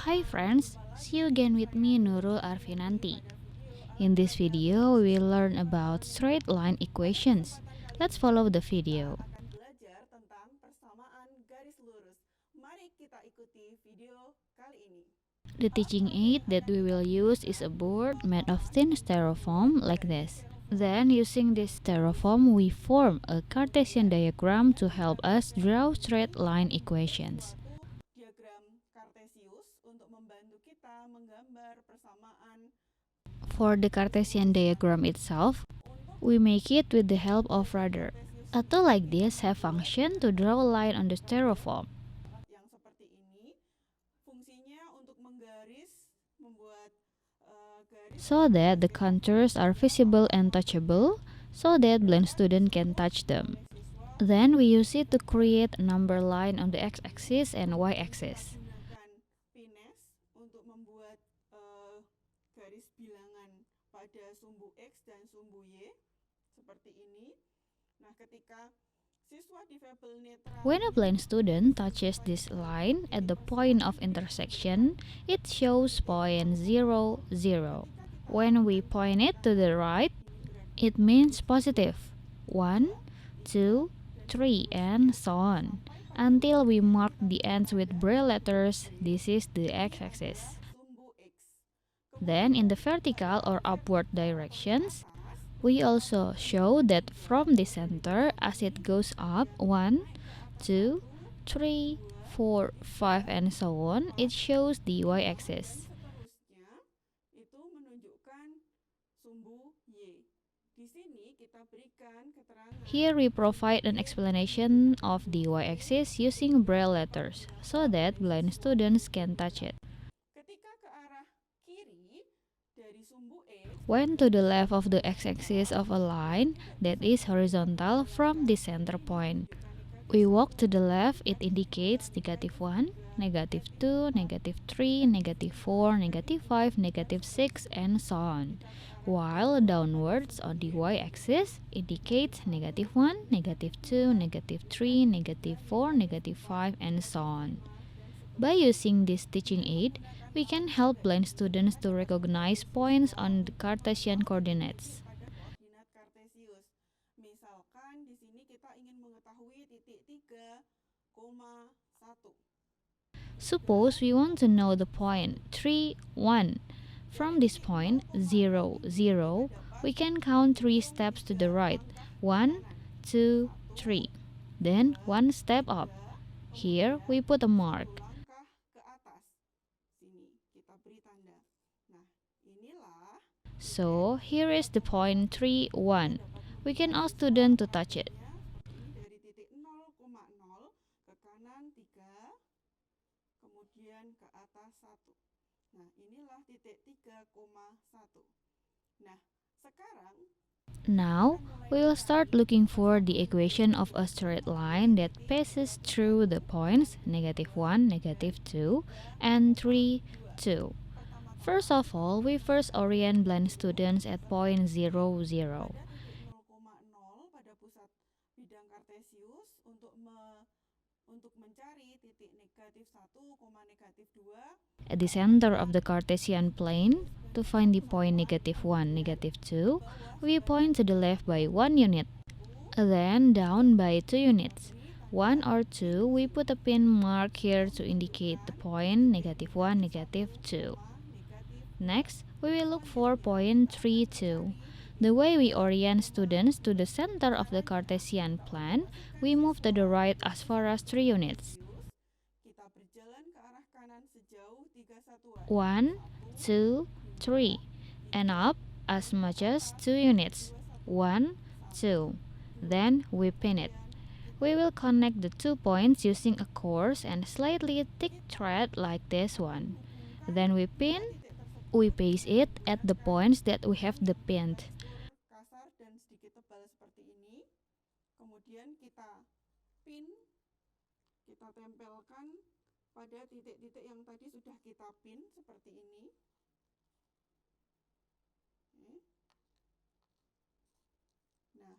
Hi friends, see you again with me Nurul Arfinanti. In this video, we will learn about straight line equations. Let's follow the video. Belajar tentang persamaan garis lurus. Mari kita ikuti video kali ini. The teaching aid that we will use is a board made of thin styrofoam like this. Then, using this styrofoam, we form a Cartesian diagram to help us draw straight line equations. Diagram Kartesius untuk membantu kita menggambar persamaan. For the Cartesian diagram itself, we make it with the help of rudder. A tool like this have function to draw a line on the styrofoam. Yang seperti ini, fungsinya untuk menggaris, membuat garis So that the contours are visible and touchable, so that blind student can touch them. Then we use it to create a number line on the x-axis and y-axis. menggunakan pines untuk membuat garis bilangan pada sumbu X dan sumbu Y seperti ini. Nah, ketika siswa difabel netral When a blind student touches this line at the point of intersection, it shows point 0, 0. When we point it to the right, it means positive 1, 2, 3, and so on. Until we mark the ends with braille letters, this is the x-axis. sumbu X. Then in the vertical or upward directions, we also show that from the center as it goes up 1, 2, 3, 4, 5, and so on, it shows the y-axis. Seterusnya itu menunjukkan sumbu Y. Di sini kita berikan keterangan Here we provide an explanation of the y-axis using braille letters so that blind students can touch it. ketika ke arah kiri dari sumbu X When to the left of the x-axis of a line that is horizontal from the center point, we walk to the left, it indicates -1, -2, -3, -4, -5, -6, and so on. While downwards on the y-axis indicates -1, -2, -3, -4, -5, and so on. By using this teaching aid, we can help blind students to recognize points on the Cartesian coordinates. pada koordinat Kartesius. Misalkan di sini kita ingin mengetahui titik 3,1. Suppose we want to know the point 3, 1. From this point 0, 0, we can count 3 steps to the right. 1, 2, 3. Then 1 step up. Here we put a mark. Langkah ke atas. Sini kita beri tanda. Nah, inilah So here is the point 3, 1. We can ask student to touch it. ini dari titik 0,0 ke kanan 3, kemudian ke atas 1. Nah, inilah titik 3,1. Nah, sekarang Now, we will start looking for the equation of a straight line that passes through the points -1, -2, and 3, 2. First of all, we first orient blind students at point 0, 0. 0,0 pada pusat bidang Kartesius untuk mencari titik -1, -2. At the center of the Cartesian plane, to find the point -1, -2, we point to the left by 1 unit, then down by 2 units. 1 or 2, we put a pin mark here to indicate the point -1, -2. Next, we will look for point 3, 2. The way we orient students to the center of the Cartesian plane, we move to the right as far as 3 units. Kita berjalan ke arah kanan sejauh 3 satuan. 1, 2, 3, and up as much as 2 units. 1, 2. Then we pin it. We will connect the 2 points using a coarse and slightly thick thread like this one. Then we pin. We paste it at the points that we have the pinned. Kasar dan sedikit tebal seperti ini. Kemudian kita pin, kita tempelkan pada titik-titik yang tadi sudah kita pin seperti ini. Oke. Nah,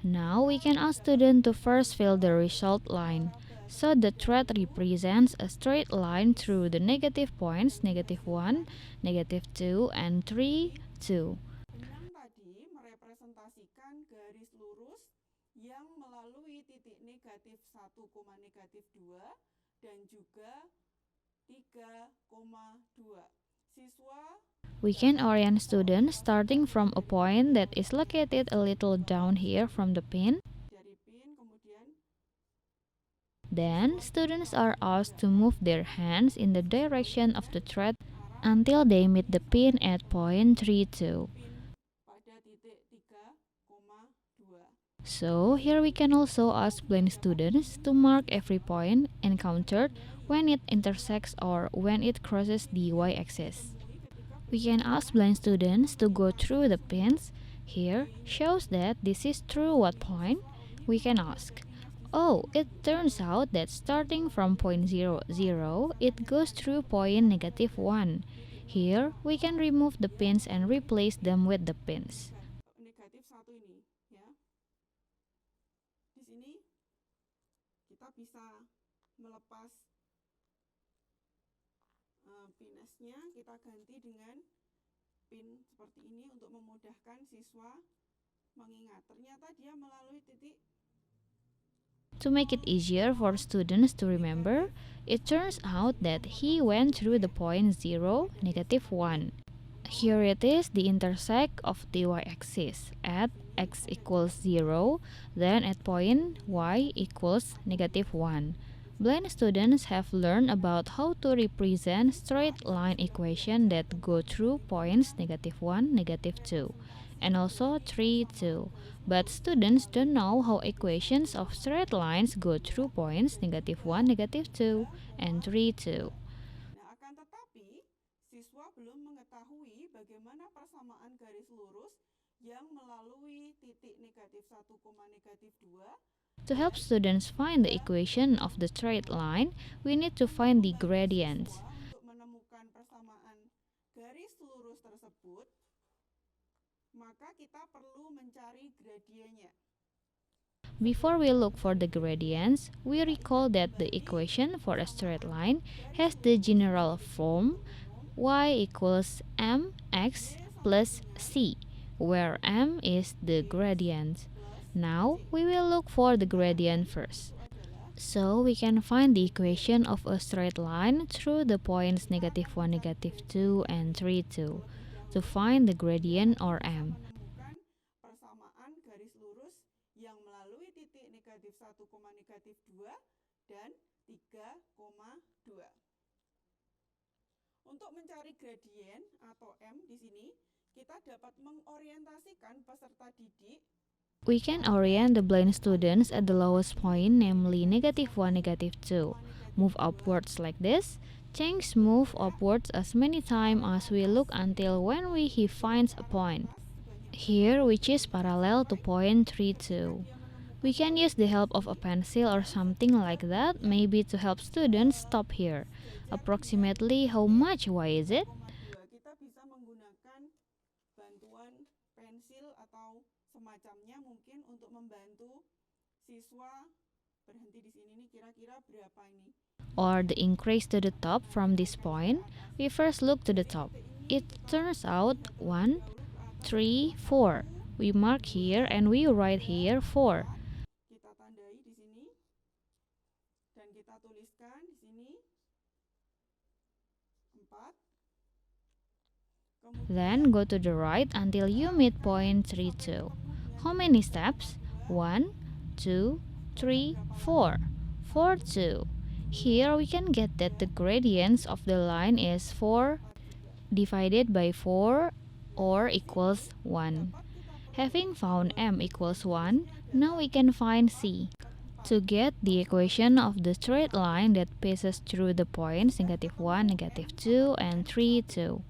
Now we can ask student to first fill the result line. So the thread represents a straight line through the negative points -1, -2, and 3, 2. Benang tadi merepresentasikan garis lurus yang melalui titik -1, dan juga 3,2. Siswa We can orient students starting from a point that is located a little down here from the pin. dari pin, kemudian Then, students are asked to move their hands in the direction of the thread arah until they meet the pin at point 32. pin pada titik 3,2. So, here we can also ask blind students to mark every point encountered when it intersects or when it crosses the y-axis. Temui ketika We can ask blind students to go through the pins. Here shows that this is through what point? We can ask. Oh, it turns out that starting from point 0, 0, it goes through point -1. Here, we can remove the pins and replace them with the pins. negatif 1 ini, ya. Di sini kita bisa melepas pinesnya, kita ganti dengan pin seperti ini untuk memudahkan siswa mengingat. Ternyata dia melalui titik. To make it easier for students to remember, it turns out that he went through the point 0, -1. Here it is the intersect of the y-axis at x equals 0, then at point y equals -1. Blind students have learned about how to represent straight line equation that go through points -1, -2, and also 3, 2. But students don't know how equations of straight lines go through points -1, -2, and 3, 2. Nah, akan tetapi siswa belum mengetahui bagaimana persamaan garis lurus yang melalui titik -1, To help students find the equation of the straight line, we need to find the gradients. Untuk menemukan persamaan garis lurus tersebut, maka kita perlu mencari gradiennya. Before we look for the gradients, we recall that the equation for a straight line has the general form y equals mx plus c, where m is the gradient. Now, we will look for the gradient first. So, we can find the equation of a straight line through the points -1, -2, and 3, 2 to find the gradient or m. Menemukan persamaan garis lurus yang melalui titik -1, dan 3,2. Untuk mencari gradien atau m di sini, kita dapat mengorientasikan peserta didik. We can orient the blind students at the lowest point, namely -1, -2. Move upwards like this. Change move upwards as many times as we look until when he finds a point. Here, which is parallel to point 3, 2. We can use the help of a pencil or something like that, maybe to help students stop here. Approximately how much y is it? Kita bisa menggunakan bantuan pensil atau semacamnya mungkin untuk membantu siswa berhenti di sini nih, kira-kira berapa ini. Or the increase to the top from this point. We first look to the top. It turns out 1, 3, 4. We mark here and we write here 4. Kita tandai di sini dan kita tuliskan di sini 4. Then go to the right until you meet point 3, 2. How many steps? 1, 2, 3, 4. 4, 2. Here we can get that the gradients of the line is 4 divided by 4 or equals 1. Having found m equals 1, now we can find c. To get the equation of the straight line that passes through the points -1, -2, and 3, 2.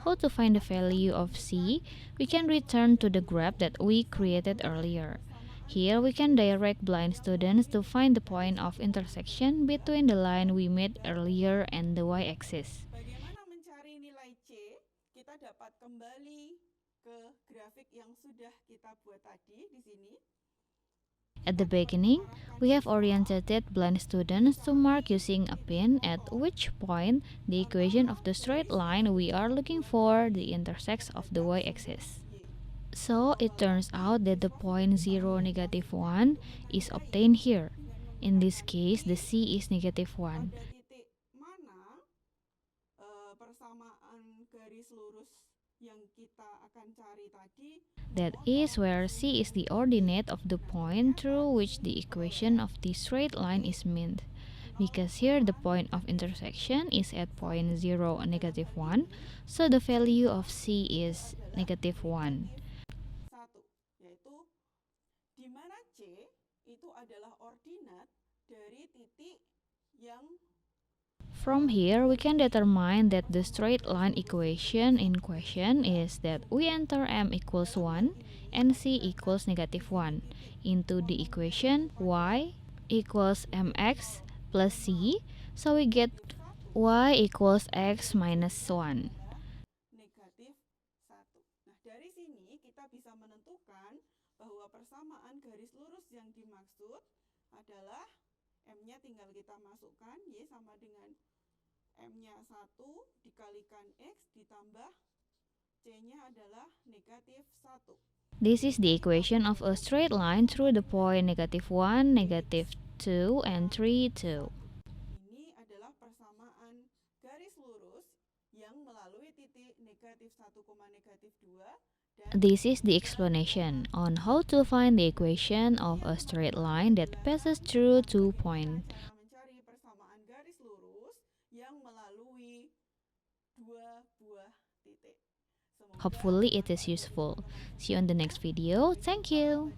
How to find the value of c? We can return to the graph that we created earlier. Here we can direct blind students to find the point of intersection between the line we made earlier and the y-axis. Bagaimana mencari nilai C? Kita dapat kembali ke grafik yang sudah kita buat tadi di sini. At the beginning, we have oriented blind students to mark using a pin at which point the equation of the straight line we are looking for the intersects of the y-axis. So it turns out that the point 0, negative 1 is obtained here. In this case, the C is negative 1. pada titik mana persamaan garis lurus yang kita akan cari tadi, That is where C is the ordinate of the point through which the equation of the straight line is meant. Because here the point of intersection is at point 0, negative 1, so the value of C is negative 1. satu, yaitu di mana C itu adalah ordinat dari titik yang From here, we can determine that the straight line equation in question is that we enter m equals 1 and c equals negative 1 into the equation y equals mx plus c, so we get y equals x minus 1. negatif 1. Nah, dari sini kita bisa menentukan bahwa persamaan garis lurus yang dimaksud adalah M-nya tinggal kita masukkan, Y sama dengan M-nya 1 dikalikan X ditambah C-nya adalah negatif 1. This is the equation of a straight line through the point negative 1, negative 2, and 3, 2. Ini adalah persamaan garis lurus yang melalui titik negatif 1, negatif 2. This is the explanation on how to find the equation of a straight line that passes through 2 points. Cara mencari persamaan garis lurus yang melalui dua buah titik. Hopefully it is useful. See you on the next video. Thank you.